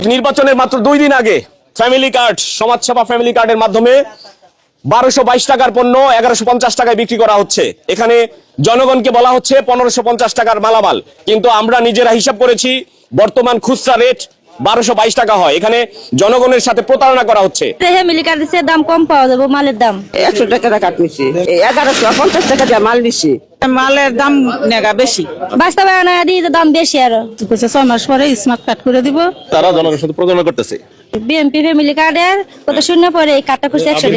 নির্বাচনের মাত্র 2 দিন আগে ফ্যামিলি কার্ড, সমাজসেবা ফ্যামিলি কার্ডের মাধ্যমে 1222 টাকার পণ্য 1150 টাকায় বিক্রি করা হচ্ছে। এখানে জনগণকে বলা হচ্ছে 1550 টাকার মালামাল, কিন্তু আমরা নিজেরা হিসাব করেছি বর্তমান খুচরা রেট 1222 টাকা হয়। এখানে জনগণের সাথে প্রতারণা করা হচ্ছে। ফ্যামিলি কার্ডের দাম কম পাওয়া যাবে, মালের দাম 100 টাকা কাট নিছি, 1150 টাকা দিয়ে মাল নিছি। মালের দাম নেগা বেশি, বাস্তবায়ন দিয়ে দাম বেশি। আরো 6 মাস পরে স্মার্ট কার্ড করে দিব। তারা জনগণের সাথে প্রতারণা করতেছে। বিএনপি ফ্যামিলি কার্ডের কত শূন্য পরে এই কার্ডটা খুঁজছে 100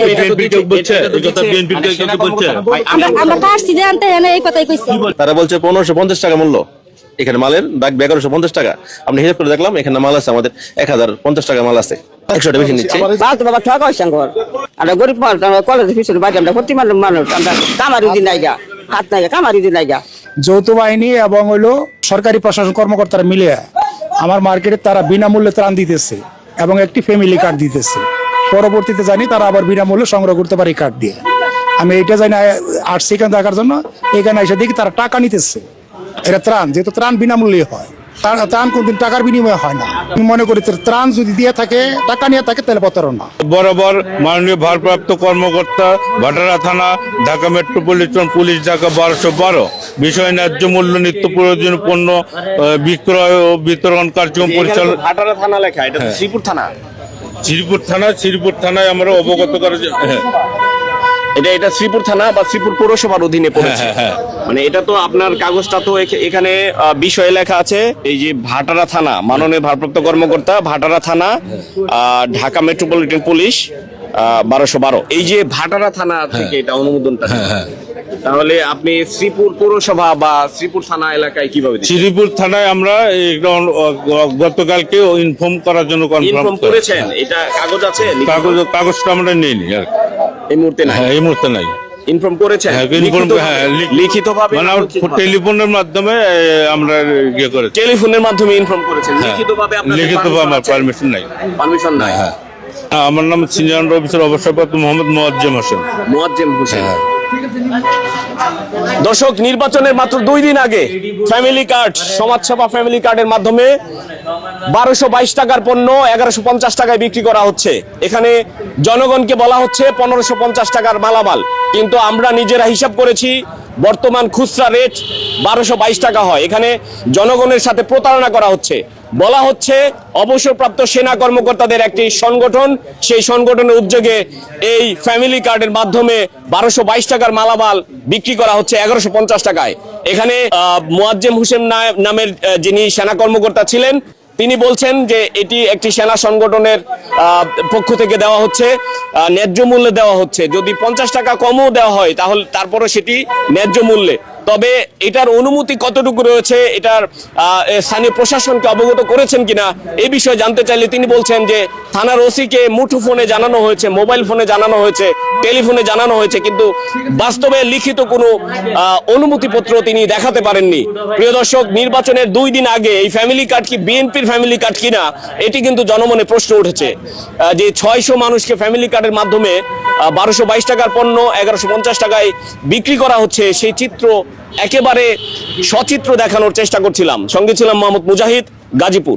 টাকা। আমরা কাটছি জানতে না, এই কথাই কইছি। তারা বলছে 1550 টাকা মূল্য, এখানে মালের দাগ 1150 টাকা। আমরা হিসাব করে দেখলাম এখানে মাল আছে আমাদের 1050 টাকা মাল আছে, 100 টাকা বেশি নিচ্ছে। বাল তো বাবা ঠকা হইছে ঘর। আমরা গরিব মানুষ, আমরা কলেজে পিছনে বাড়ি, আমরা প্রতি মানুষ, আমরা কামারি দিন নাই গা, হাত নাই গা, কামারি দিন নাই গা। যৌথ বাহিনী এবং হইলো সরকারি প্রশাসন কর্মকর্তারা মিলে আমার মার্কেটে তারা বিনামূল্যে ত্রাণ দিতেছে এবং একটি ফ্যামিলি কার্ড দিতেছে। পরবর্তীতে জানি তারা আবার বিনামূল্যে সংগ্রহ করতে পারে এই কার্ড দিয়ে। আমি এইটা জানি আসছি এখানে দেখার জন্য, এখানে এসে দেখি তারা টাকা নিতেছে। এটা ত্রাণ, যেহেতু ত্রাণ বিনামূল্যে হয়, ত্রাণ কোনদিন টাকার বিনিময়ে হয় না। আমি মনে করি ত্রাণ যদি দিয়ে থাকে, টাকা নিয়ে থাকে, তাহলে প্রতারণা। বরাবর মাননীয় ভারপ্রাপ্ত কর্মকর্তা, ভাটারা থানা, ঢাকা মেট্রোপলিটন পুলিশ, ঢাকা 1212 বিষয় ন্যায্য মূল্য নিত্য প্রয়োজনীয় পণ্য বিক্রয় ও বিতরণ কার্যক্রম পরিচালনা। ভাটারা থানা লেখা, এটা তো শ্রীপুর থানা। শ্রীপুর থানায় আমরা অবগত করা। এটা শ্রীপুর থানা বা শ্রীপুর পৌরসভার অধীনে পড়েছে। মানে এটা তো আপনার কাগজটা তো এখানে বিষয়ে লেখা আছে, এই যে ভাটারা থানা, মাননীয় ভারপ্রাপ্ত কর্মকর্তা, ভাটারা থানা, ঢাকা মেট্রোপলিটন পুলিশ 1212। এই যে ভাটারা থানা থেকে এটা অনুমোদনটা, তাহলে আপনি শ্রীপুর পৌরসভা বা শ্রীপুর থানা এলাকায় কিভাবে দিচ্ছেন? শ্রীপুর থানায় আমরা গতকালকে ইনফর্ম করার জন্য ইনফর্ম করেছেন? এটা কাগজ আছে? কাগজটা আমরা নেইনি এই মুহূর্তে নাই। এই মুহূর্তে নাই। ইনফর্ম করেছেন? লিখিতভাবে, মানে টেলিফোনের মাধ্যমে আমরা ইয়ে করেছি। টেলিফোনের মাধ্যমে ইনফর্ম করেছেন? লিখিতভাবে আপনাদের লিখিতভাবে পারমিশন নাই। পারমিশন নাই। আমার নাম সিনিয়র অফিসার অবসরপ্রাপ্ত মোহাম্মদ মোয়াজ্জেম হোসেন। মোয়াজ্জেম হোসেন। দর্শক, নির্বাচনের মাত্র 2 দিন আগে ফ্যামিলি কার্ড, সমাজসেবা ফ্যামিলি কার্ডের মাধ্যমে 1222 টাকার পণ্য 1150 টাকায় বিক্রি করা হচ্ছে। এখানে জনগণকে বলা হচ্ছে 1550 টাকার মালামাল, কিন্তু আমরা নিজেরা হিসাব করেছি বর্তমান খুচরা রেট 1222 টাকা হয়। এখানে জনগণের সাথে প্রতারণা করা হচ্ছে। বলা হচ্ছে অবসরপ্রাপ্ত সেনা কর্মকর্তাদের একটি সংগঠন, সেই সংগঠনের উদ্যোগে এই ফ্যামিলি কার্ডের মাধ্যমে 1222 টাকার মালামাল বিক্রি করা হচ্ছে 1150 টাকায়। এখানে মোয়াজ্জেম হোসেন নামের যিনি সেনা কর্মকর্তা ছিলেন, তিনি বলছেন যে এটি একটি সেনা সংগঠনের পক্ষ থেকে দেওয়া হচ্ছে, ন্যায্য মূল্যে দেওয়া হচ্ছে। যদি 50 টাকা কমও দেওয়া হয় তাহলে তারপরে সেটি ন্যায্য মূল্যে। তবে এটার অনুমতি কতটুকু রয়েছে, এটার স্থানীয় প্রশাসনকে অবগত করেছেন কিনা এই বিষয়ে জানতে চাইলে তিনি বলছেন যে থানার ওসিকে মুঠোফোনে জানানো হয়েছে, মোবাইল ফোনে জানানো হয়েছে, টেলিফোনে জানানো হয়েছে, কিন্তু বাস্তবে লিখিত কোনো অনুমতিপত্র তিনি দেখাতে পারেননি। প্রিয় দর্শক, নির্বাচনের 2 দিন আগে এই ফ্যামিলি কার্ড কি বিএনপির ফ্যামিলি কার্ড কিনা, এটি কিন্তু জনমনে প্রশ্ন উঠেছে। যে 600 মানুষকে ফ্যামিলি কার্ডের মাধ্যমে 1222 টাকার পণ্য 1150 টাকায় বিক্রি করা হচ্ছে, সেই চিত্র একেবারে সচিত্র দেখানোর চেষ্টা করছিলাম। সঙ্গে ছিলাম মোহাম্মদ মুজাহিদ, গাজীপুর।